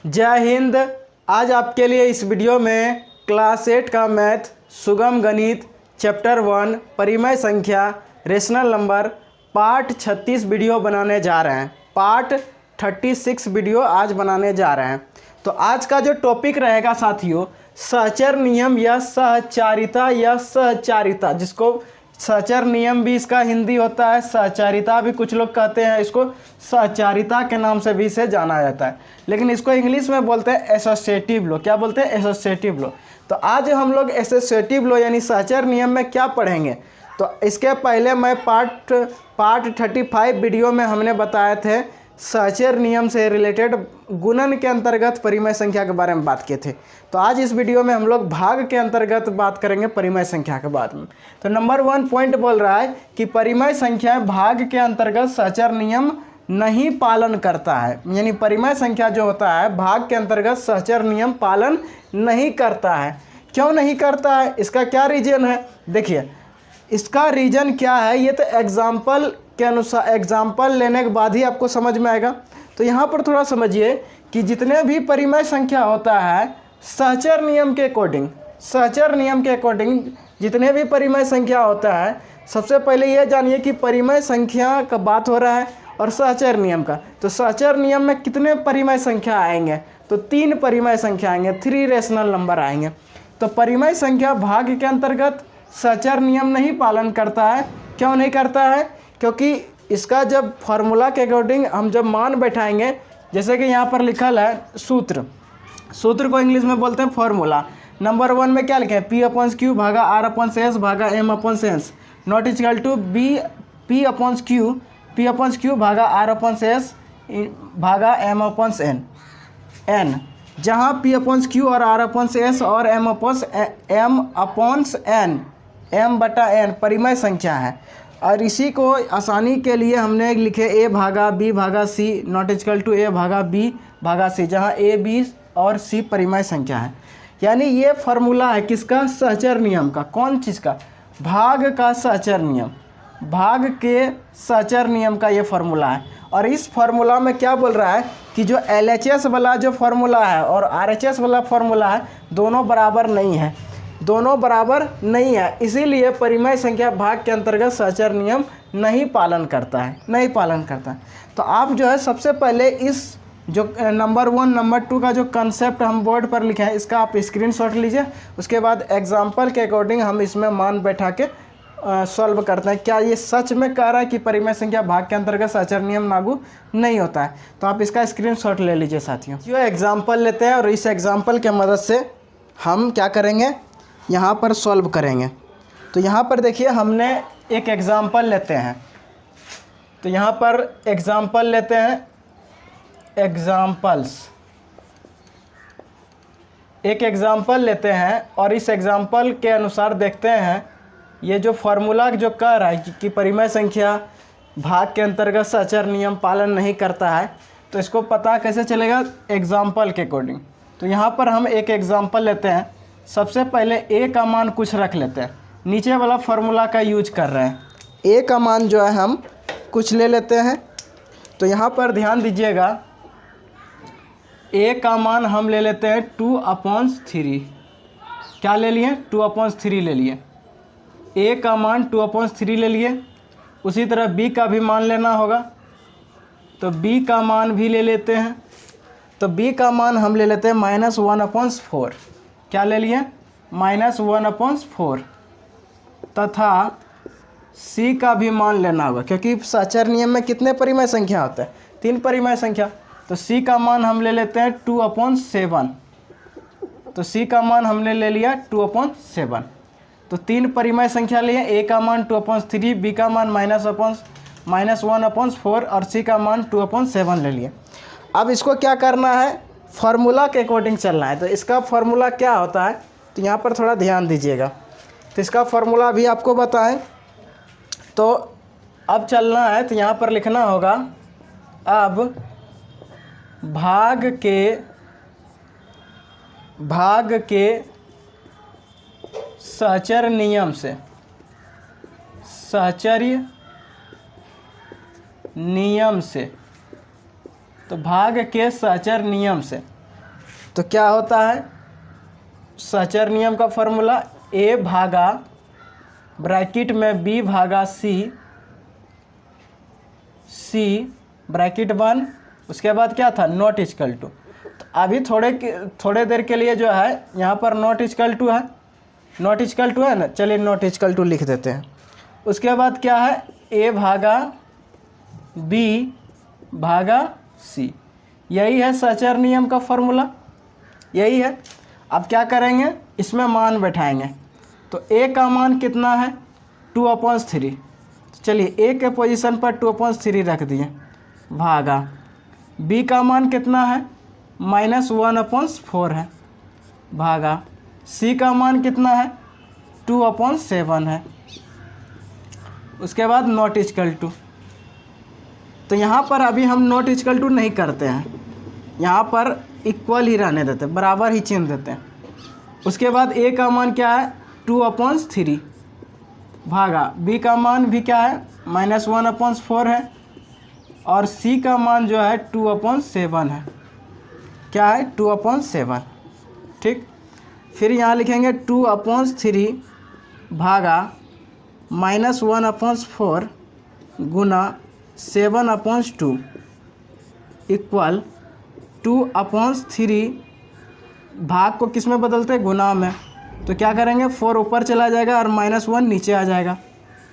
जय हिंद। आज आपके लिए इस वीडियो में क्लास 8 का मैथ सुगम गणित चैप्टर 1 परिमेय संख्या रेशनल नंबर पार्ट 36 वीडियो बनाने जा रहे हैं। पार्ट 36 वीडियो आज बनाने जा रहे हैं। तो आज का जो टॉपिक रहेगा साथियों, सहचर नियम या सहचारिता, जिसको सहचर नियम भी इसका हिंदी होता है, सहचारिता भी कुछ लोग कहते हैं, इसको सहचारिता के नाम से भी इसे जाना जाता है, लेकिन इसको इंग्लिश में बोलते हैं एसोसिएटिव लॉ। क्या बोलते हैं? Associative law. तो आज हम लोग एसोसिएटिव लॉ यानी सहचर नियम में क्या पढ़ेंगे। तो इसके पहले मैं पार्ट 35 वीडियो में हमने बताए थे सहचर नियम से रिलेटेड गुणन के अंतर्गत परिमेय संख्या के बारे में बात किए थे। तो आज इस वीडियो में हम लोग भाग के अंतर्गत बात करेंगे परिमेय संख्या के बारे में। तो नंबर 1 पॉइंट बोल रहा है कि परिमेय संख्या भाग के अंतर्गत सहचर नियम नहीं पालन करता है, यानी परिमेय संख्या जो होता है भाग के अंतर्गत सहचर नियम पालन नहीं करता है। क्यों नहीं करता है? इसका क्या रीजन है? देखिए, इसका रीजन क्या है ये तो एग्जाम्पल के अनुसार, एग्जाम्पल लेने के बाद ही आपको समझ में आएगा। तो यहाँ पर थोड़ा समझिए कि जितने भी परिमेय संख्या होता है सहचर नियम के अकॉर्डिंग जितने भी परिमेय संख्या होता है, सबसे पहले ये जानिए कि परिमेय संख्या का बात हो रहा है और सहचर नियम का। तो सहचर नियम में कितने परिमेय संख्या आएंगे? तो 3 परिमेय संख्या आएंगे, 3 रेशनल नंबर आएंगे। तो परिमेय संख्या भाग के अंतर्गत सहचर नियम नहीं पालन करता है। क्यों नहीं करता है? क्योंकि इसका जब फार्मूला के अकॉर्डिंग हम जब मान बैठाएंगे, जैसे कि यहाँ पर लिखल है सूत्र को इंग्लिश में बोलते हैं फॉर्मूला। नंबर 1 में क्या लिखे हैं? P/Q भागा R/S भागा M/N not equal to P/Q भागा R/S भागा M/N, जहाँ P/Q और R/S और M/N परिमेय संख्या है। और इसी को आसानी के लिए हमने लिखे A भागा B भागा C not equal to A भागा B भागा C, जहाँ A B और C परिमेय संख्या है। यानी ये फार्मूला है किसका? सहचर नियम का। कौन चीज़ का? भाग का सहचर नियम, भाग के सहचर नियम का ये फार्मूला है। और इस फार्मूला में क्या बोल रहा है कि जो LHS वाला जो फार्मूला है और RHS वाला फार्मूला है, दोनों बराबर नहीं है, इसीलिए परिमेय संख्या भाग के अंतर्गत सहचर नियम नहीं पालन करता है। तो आप जो है सबसे पहले इस जो नंबर 1 नंबर 2 का जो कंसेप्ट हम बोर्ड पर लिखे हैं, इसका आप स्क्रीनशॉट लीजिए। उसके बाद एग्जाम्पल के अकॉर्डिंग हम इसमें मान बैठा के सॉल्व करते हैं। क्या ये सच में कह रहा है कि परिमेय संख्या भाग के अंतर्गत सहचर नियम लागू नहीं होता है? तो आप इसका स्क्रीनशॉट ले लीजिए साथियों। जो एग्जाम्पल लेते हैं और इस एग्जाम्पल के मदद से हम क्या करेंगे, यहाँ पर सॉल्व करेंगे। तो यहाँ पर देखिए, हमने एक एग्जाम्पल लेते हैं। तो यहाँ पर एग्जाम्पल लेते हैं, एक एग्जाम्पल लेते हैं और इस एग्जाम्पल के अनुसार देखते हैं ये जो फार्मूला जो कह रहा है कि परिमेय संख्या भाग के अंतर्गत सहचर नियम पालन नहीं करता है, तो इसको पता कैसे चलेगा? एग्जाम्पल के अकॉर्डिंग। तो यहाँ पर हम एक एग्जाम्पल लेते हैं। सबसे पहले A का मान कुछ रख लेते हैं, नीचे वाला फार्मूला का यूज कर रहे हैं। A का मान जो है हम कुछ ले लेते हैं। तो यहाँ पर ध्यान दीजिएगा, A का मान हम ले लेते हैं 2/3। क्या ले लिए? 2/3 ले लिए। A का मान 2/3 ले लिए। उसी तरह B का भी मान लेना होगा, तो B का मान भी ले लेते हैं। तो B का मान हम ले लेते हैं -1/4। क्या ले लिए? -1/4। तथा C का भी मान लेना होगा, क्योंकि सहचर नियम में कितने परिमेय संख्या होते हैं? 3 परिमेय संख्या। तो C का मान हम ले लेते हैं 2/7। तो C का मान हमने ले लिया 2/7। तो 3 परिमेय संख्या लिए। A का मान 2/3, B का मान -1/4 और C का मान 2/7 ले लिए। अब इसको क्या करना है? फार्मूला के अकॉर्डिंग चलना है। तो इसका फार्मूला क्या होता है? तो यहाँ पर थोड़ा ध्यान दीजिएगा। तो इसका फार्मूला भी आपको बताएं। तो अब चलना है, तो यहाँ पर लिखना होगा, अब भाग के सहचर्य नियम से, तो भाग के सहचर नियम से तो क्या होता है सहचर नियम का फॉर्मूला A भागा ब्रैकेट में B भागा C ब्रैकेट 1, उसके बाद क्या था नॉट इक्वल टू। तो अभी थोड़े देर के लिए जो है यहाँ पर नॉट इक्वल टू है, नॉट इक्वल टू है ना, चलिए नॉट इक्वल टू लिख देते हैं। उसके बाद क्या है A भागा B भागा C, यही है सहचर नियम का फॉर्मूला, यही है। अब क्या करेंगे इसमें मान बैठाएंगे। तो A का मान कितना है 2/3, चलिए A के पोजीशन पर 2/3 रख दिए, भागा B का मान कितना है -1/4 है, भागा C का मान कितना है 2/7 है। उसके बाद नॉट इक्वल टू। तो यहाँ पर अभी हम नॉट इक्वल टू नहीं करते हैं, यहाँ पर इक्वल ही रहने देते हैं, बराबर ही चिन्ह देते हैं। उसके बाद A का मान क्या है 2/3, भागा B का मान भी क्या है -1/4 है, और C का मान जो है 2/7 है, क्या है 2/7, ठीक। फिर यहाँ लिखेंगे 2/3 भागा -1/4 गुना 7/2 इक्वल 2/3, भाग को किस में बदलते हैं गुना में। तो क्या करेंगे 4 ऊपर चला जाएगा और -1 नीचे आ जाएगा,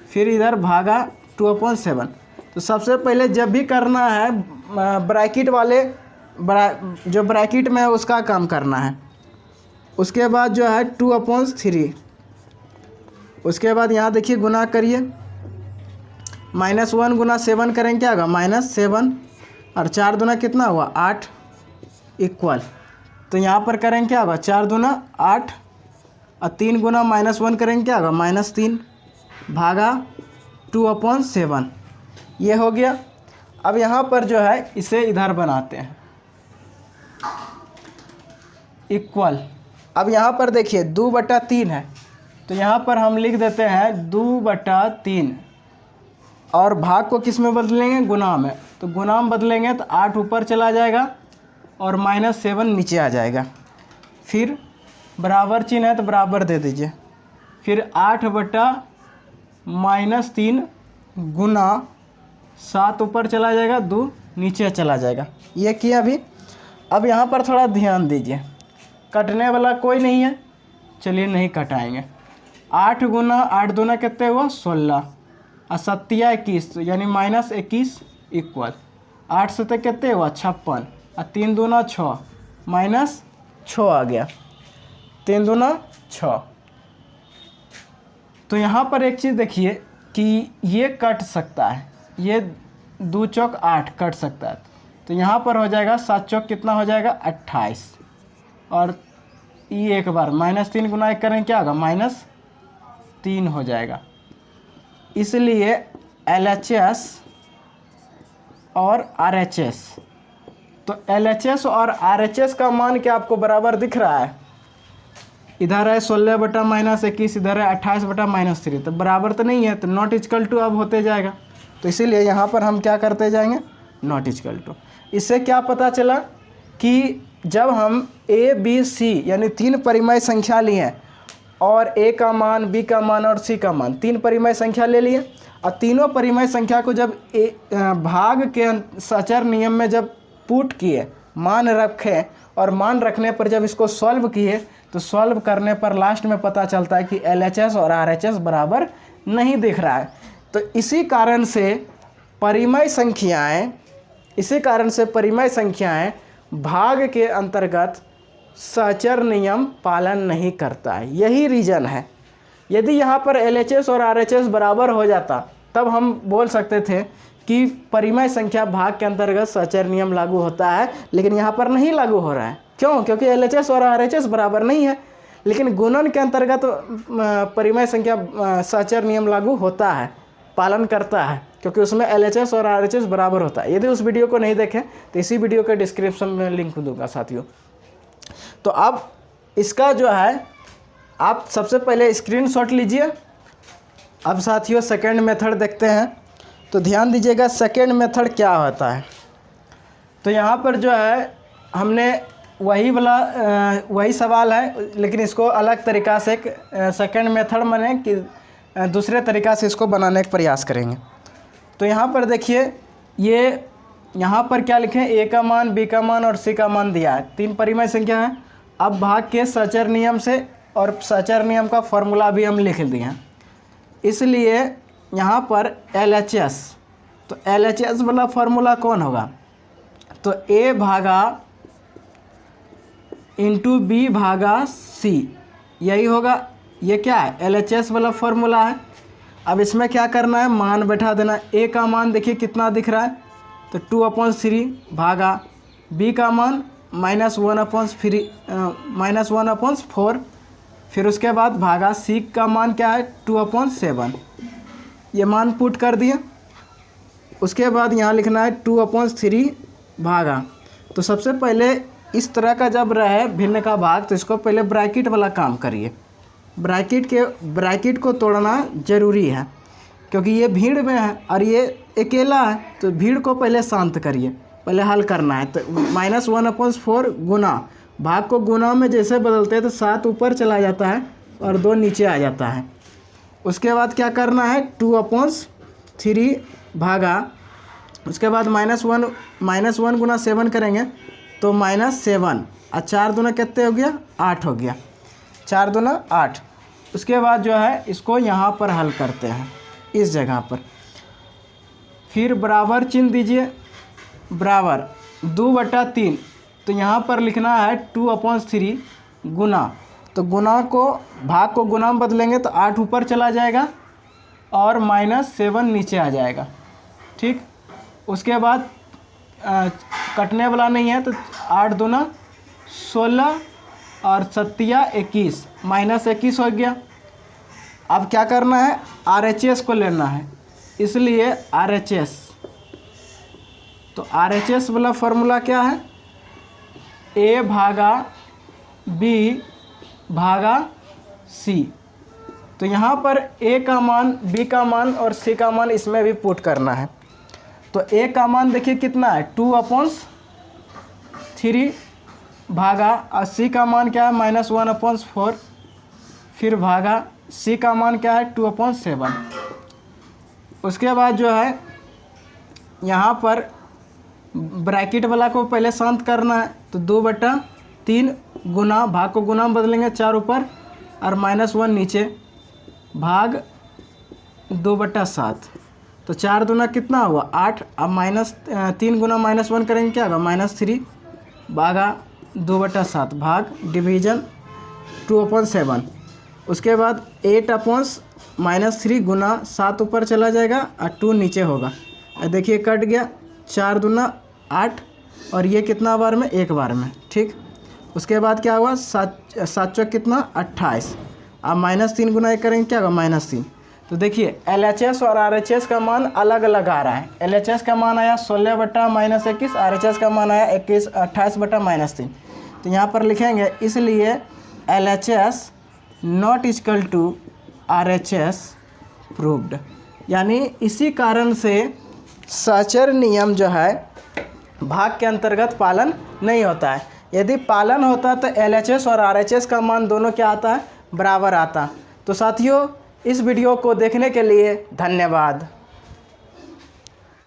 फिर इधर भागा 2/7। तो सबसे पहले जब भी करना है ब्रैकेट वाले जो ब्रैकेट में है उसका काम करना है। उसके बाद जो है 2/3, उसके बाद यहाँ देखिए गुना करिए, -1 गुना 7 करेंगे क्या होगा -7, और 4 दूना कितना हुआ 8 इक्वल। तो यहाँ पर करेंगे क्या होगा 4 दूना 8, और 3 गुना -1 करेंगे क्या होगा -3, भागा 2/7, ये हो गया। अब यहाँ पर जो है इसे इधर बनाते हैं इक्वल। अब यहाँ पर देखिए 2/3 है, तो यहाँ पर हम लिख देते हैं 2/3, और भाग को किस में बदलेंगे गुना में। तो गुना में बदलेंगे तो 8 ऊपर चला जाएगा और -7 नीचे आ जाएगा। फिर बराबर चिन्ह है तो बराबर दे दीजिए, फिर 8/-3 गुना 7 ऊपर चला जाएगा, 2 नीचे चला जाएगा, ये किया अभी। अब यहाँ पर थोड़ा ध्यान दीजिए, कटने वाला कोई नहीं है, चलिए नहीं कटाएंगे। 8 गुना 8 दूना कितने हुआ 16, और 7 21 यानी -21 इक्वल 8 से कितने हुआ 56, और 3 दूना 6 -6 आ गया, 3 दूना 6। तो यहाँ पर एक चीज़ देखिए कि ये कट सकता है, ये 2 चौक 8 कट सकता है। तो यहाँ पर हो जाएगा 7 चौक कितना हो जाएगा 28, और ये एक बार -3 गुना 1 करें क्या होगा -3 हो जाएगा। इसलिए LHS और RHS, तो LHS और RHS का मान क्या आपको बराबर दिख रहा है, इधर है 16/-21, इधर है 28/-3, तो बराबर तो नहीं है, तो नॉट इक्वल टू अब होते जाएगा। तो इसीलिए यहाँ पर हम क्या करते जाएंगे नॉट इक्वल टू। इससे क्या पता चला कि जब हम A B C यानी 3 परिमेय संख्या लिए और A का मान B का मान और C का मान 3 परिमेय संख्या ले लिए, और तीनों परिमेय संख्या को जब भाग के सहचर नियम में जब पुट किए, मान रखे, और मान रखने पर जब इसको सॉल्व किए, तो सॉल्व करने पर लास्ट में पता चलता है कि LHS और RHS बराबर नहीं दिख रहा है। तो इसी कारण से परिमेय संख्याएं भाग के अंतर्गत सहचर नियम पालन नहीं करता है, यही रीज़न है। यदि यहाँ पर LHS और RHS बराबर हो जाता तब हम बोल सकते थे कि परिमेय संख्या भाग के अंतर्गत सहचर नियम लागू होता है, लेकिन यहाँ पर नहीं लागू हो रहा है। क्यों? क्योंकि LHS और RHS बराबर नहीं है, लेकिन गुणन के अंतर्गत परिमेय संख्या सहचर नियम लागू होता है, पालन करता है, क्योंकि उसमें LHS और RHS बराबर होता है। यदि उस वीडियो को नहीं देखें तो इसी वीडियो के डिस्क्रिप्शन में लिंक दूंगा साथियों। तो अब इसका जो है आप सबसे पहले स्क्रीनशॉट लीजिए। अब साथियों सेकेंड मेथड देखते हैं, तो ध्यान दीजिएगा सेकेंड मेथड क्या होता है। तो यहाँ पर जो है हमने वही सवाल है, लेकिन इसको अलग तरीक़ा से एक सेकंड मेथड माने कि दूसरे तरीक़ा से इसको बनाने का प्रयास करेंगे। तो यहाँ पर देखिए, ये यहाँ पर क्या लिखे, ए का मान, बी का मान और सी का मान दिया है, 3 परिमेय संख्या है। अब भाग के सचर नियम से और सचर नियम का फॉर्मूला भी हम लिख दिए हैं, इसलिए यहाँ पर LHS, तो LHS वाला फॉर्मूला कौन होगा, तो A भागा इंटू बी भागा सी, यही होगा। ये क्या है, LHS वाला फॉर्मूला है। अब इसमें क्या करना है, मान बैठा देना। A का मान देखिए कितना दिख रहा है, तो 2/3 भागा B का मान -1/4, फिर उसके बाद भागा C का मान क्या है 2/7, ये मान पुट कर दिए। उसके बाद यहाँ लिखना है 2/3 भागा, तो सबसे पहले इस तरह का जब रहे भिन्न का भाग, तो इसको पहले ब्रैकेट वाला काम करिए। ब्रैकेट को तोड़ना ज़रूरी है, क्योंकि ये भीड़ में है और ये अकेला है, तो भीड़ को पहले शांत करिए, पहले हल करना है। तो -1/4 गुना, भाग को गुना में जैसे बदलते हैं तो 7 ऊपर चला जाता है और 2 नीचे आ जाता है। उसके बाद क्या करना है, 2/3 भागा, उसके बाद -1 गुना 7 करेंगे तो -7, और 4 दूना कितने हो गया, 8 हो गया, 4 दूना 8। उसके बाद जो है इसको यहाँ पर हल करते हैं, इस जगह पर, फिर बराबर चिन्ह दीजिए, बराबर 2/3, तो यहाँ पर लिखना है 2/3 गुना, तो गुना को भाग को गुना में बदलेंगे तो 8 ऊपर चला जाएगा और -7 नीचे आ जाएगा, ठीक। उसके बाद कटने वाला नहीं है, तो 8 दूना 16 और 7 21, -21 हो गया। अब क्या करना है, RHS को लेना है, इसलिए RHS, तो RHS वाला फॉर्मूला क्या है, A भागा B भागा C, तो यहाँ पर A का मान, B का मान और C का मान इसमें भी पुट करना है। तो A का मान देखिए कितना है 2/3 भागा, और C का मान क्या है -1/4, फिर भागा C का मान क्या है 2/7। उसके बाद जो है यहाँ पर ब्रैकेट वाला को पहले शांत करना है, तो 2/3 गुना, भाग को गुना में बदलेंगे 4 ऊपर और -1 नीचे, भाग 2/7, तो 4 दूना कितना हुआ 8, अब -3 गुना -1 करेंगे क्या होगा -3 भागा 2/7, भाग डिवीजन 2/7। उसके बाद 8/-3 गुना 7 ऊपर चला जाएगा और 2 नीचे होगा, देखिए कट गया, 4 दूना 8 और ये कितना बार में, एक बार में, ठीक। उसके बाद क्या हुआ 7 चौक कितना 28, अब -3 गुना 1 करेंगे क्या होगा -3। तो देखिए LHS और RHS का मान अलग अलग आ रहा है। LHS का मान आया 16/-21, RHS का मान आया 28/-3। तो यहाँ पर लिखेंगे, इसलिए LHS not equal to RHS proved, यानी इसी कारण से सचर नियम जो है भाग के अंतर्गत पालन नहीं होता है। यदि पालन होता तो LHS और RHS का मान दोनों क्या आता है, बराबर आता। तो साथियों, इस वीडियो को देखने के लिए धन्यवाद।